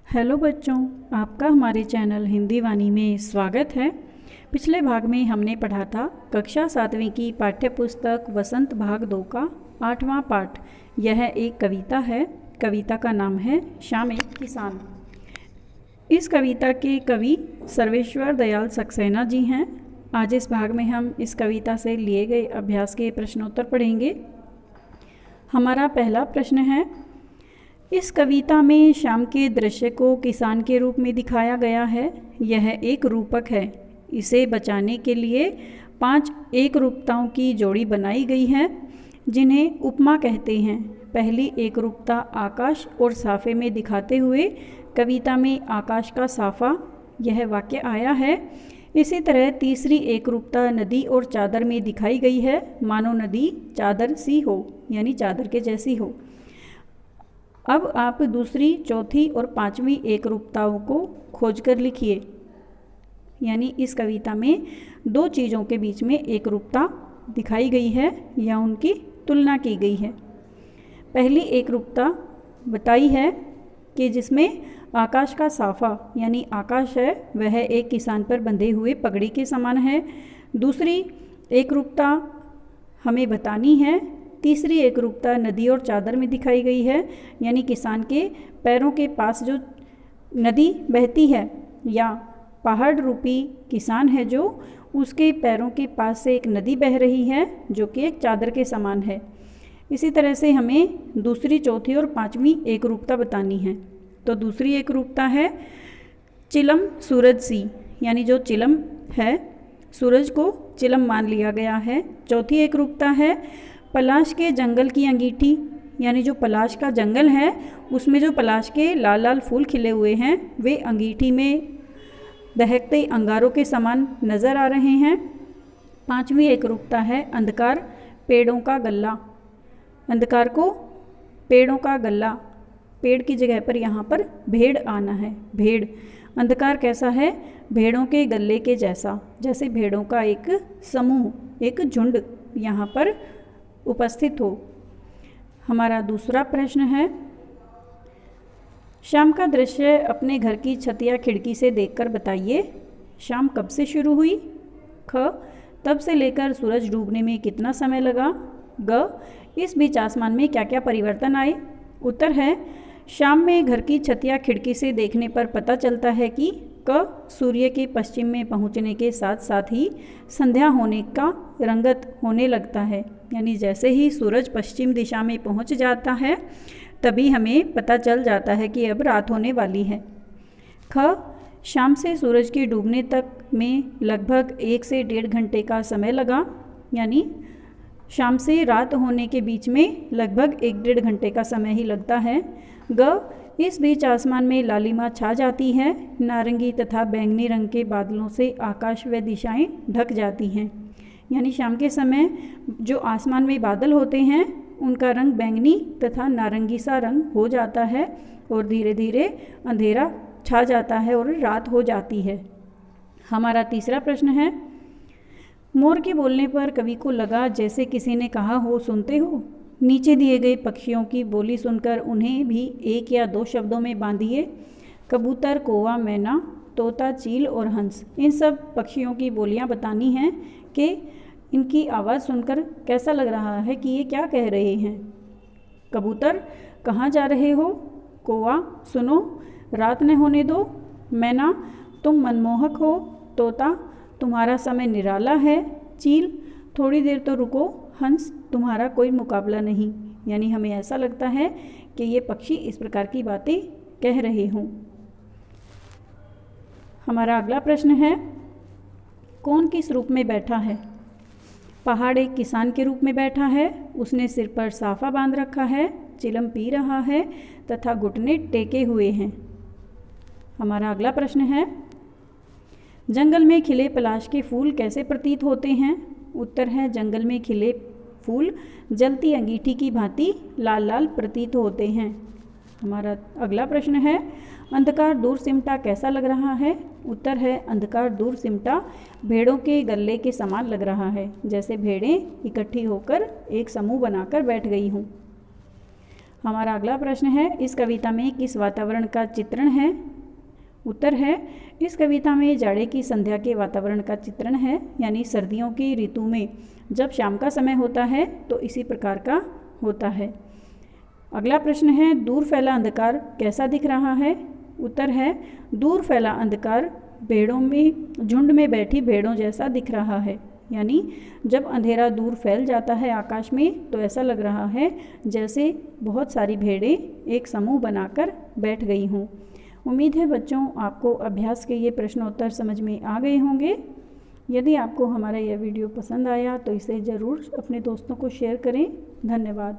Hello बच्चों, आपका हमारे चैनल हिंदी वाणी में स्वागत है। पिछले भाग में हमने पढ़ा था कक्षा 7वीं की पाठ्य पुस्तक वसंत भाग 2 का 8वां पाठ। यह एक कविता है। कविता का नाम है शाम एक किसान। इस कविता के कवि सर्वेश्वर दयाल सक्सेना जी हैं। आज इस भाग में हम इस कविता से लिए गए अभ्यास के प्रश्नोत्तर पढ़ेंगे। हमारा पहला प्रश्न है, इस कविता में शाम के दृश्य को किसान के रूप में दिखाया गया है। यह एक रूपक है। इसे बचाने के लिए 5 एक रूपताओं की जोड़ी बनाई गई है, जिन्हें उपमा कहते हैं। पहली एक रूपता आकाश और साफे में दिखाते हुए कविता में आकाश का साफा यह वाक्य आया है। इसी तरह तीसरी एक रूपता नदी और चादर में दिखाई गई है, मानो नदी चादर सी हो, यानी चादर के जैसी हो। अब आप दूसरी, चौथी और 5वीं एक रूपताओं को खोजकर लिखिए। यानी इस कविता में 2 चीज़ों के बीच में एक रूपता दिखाई गई है या उनकी तुलना की गई है। पहली एक रूपता बताई है कि जिसमें आकाश का साफा यानी आकाश है वह एक किसान पर बंधे हुए पगड़ी के समान है। दूसरी एक रूपता हमें बतानी है, तीसरी एक रूपता नदी और चादर में दिखाई गई है, यानी किसान के पैरों के पास जो नदी बहती है या पहाड़ रूपी किसान है जो उसके पैरों के पास से एक नदी बह रही है जो कि एक चादर के समान है। इसी तरह से हमें दूसरी, चौथी और 5वीं एक रूपता बतानी है। तो दूसरी एक रूपता है चिलम सूरज सी, यानी जो चिलम है सूरज को चिलम मान लिया गया है। चौथी एक रूपता है पलाश के जंगल की अंगीठी, यानी जो पलाश का जंगल है उसमें जो पलाश के लाल लाल फूल खिले हुए हैं वे अंगीठी में दहकते अंगारों के समान नज़र आ रहे हैं। 5वीं एक रूपता है अंधकार पेड़ों का गल्ला। अंधकार को पेड़ों का गल्ला, पेड़ की जगह पर यहाँ पर भेड़ आना है। भेड़, अंधकार कैसा है? भेड़ों के गल्ले के जैसा, जैसे भेड़ों का एक समूह, एक झुंड यहाँ पर उपस्थित हो। हमारा दूसरा प्रश्न है, शाम का दृश्य अपने घर की छत या खिड़की से देखकर बताइए। शाम कब से शुरू हुई? ख, तब से लेकर सूरज डूबने में कितना समय लगा? ग, इस बीच आसमान में क्या क्या परिवर्तन आए? उत्तर है, शाम में घर की छत या खिड़की से देखने पर पता चलता है कि क, सूर्य के पश्चिम में पहुंचने के साथ साथ ही संध्या होने का रंगत होने लगता है। यानी जैसे ही सूरज पश्चिम दिशा में पहुंच जाता है तभी हमें पता चल जाता है कि अब रात होने वाली है। ख, शाम से सूरज के डूबने तक में लगभग 1 से 1.5 घंटे का समय लगा। यानी शाम से रात होने के बीच में लगभग 1-1.5 घंटे का समय ही लगता है। ग, इस बीच आसमान में लालिमा छा जाती है। नारंगी तथा बैंगनी रंग के बादलों से आकाश व दिशाएं ढक जाती हैं। यानी शाम के समय जो आसमान में बादल होते हैं उनका रंग बैंगनी तथा नारंगी सा रंग हो जाता है और धीरे धीरे अंधेरा छा जाता है और रात हो जाती है। हमारा तीसरा प्रश्न है, मोर के बोलने पर कवि को लगा जैसे किसी ने कहा हो, सुनते हो? नीचे दिए गए पक्षियों की बोली सुनकर उन्हें भी 1 या 2 शब्दों में बांधिए। कबूतर, कौवा, मैना, तोता, चील और हंस, इन सब पक्षियों की बोलियां बतानी हैं कि इनकी आवाज़ सुनकर कैसा लग रहा है कि ये क्या कह रहे हैं। कबूतर, कहाँ जा रहे हो? कौवा, सुनो, रात न होने दो। मैना, तुम मनमोहक हो। तोता, तुम्हारा समय निराला है। चील, थोड़ी देर तो रुको। हंस, तुम्हारा कोई मुकाबला नहीं। यानी हमें ऐसा लगता है कि ये पक्षी इस प्रकार की बातें कह रहे हों। हमारा अगला प्रश्न है, कौन किस रूप में बैठा है? पहाड़ एक किसान के रूप में बैठा है। उसने सिर पर साफा बांध रखा है, चिलम पी रहा है तथा घुटने टेके हुए हैं। हमारा अगला प्रश्न है, जंगल में खिले पलाश के फूल कैसे प्रतीत होते हैं? उत्तर है, जंगल में खिले फूल जलती अंगीठी की भांति लाल लाल प्रतीत होते हैं। हमारा अगला प्रश्न है, अंधकार दूर सिमटा कैसा लग रहा है? उत्तर है, अंधकार दूर सिमटा भेड़ों के गल्ले के समान लग रहा है, जैसे भेड़ें इकट्ठी होकर एक समूह बनाकर बैठ गई हों। हमारा अगला प्रश्न है, इस कविता में किस वातावरण का चित्रण है? उत्तर है, इस कविता में जाड़े की संध्या के वातावरण का चित्रण है, यानी सर्दियों की ऋतु में जब शाम का समय होता है तो इसी प्रकार का होता है। अगला प्रश्न है, दूर फैला अंधकार कैसा दिख रहा है? उत्तर है, दूर फैला अंधकार भेड़ों में झुंड में बैठी भेड़ों जैसा दिख रहा है, यानी जब अंधेरा दूर फैल जाता है आकाश में तो ऐसा लग रहा है जैसे बहुत सारी भेड़ें एक समूह बनाकर बैठ गई हों। उम्मीद है बच्चों आपको अभ्यास के ये प्रश्नोत्तर समझ में आ गए होंगे। यदि आपको हमारा यह वीडियो पसंद आया तो इसे ज़रूर अपने दोस्तों को शेयर करें। धन्यवाद।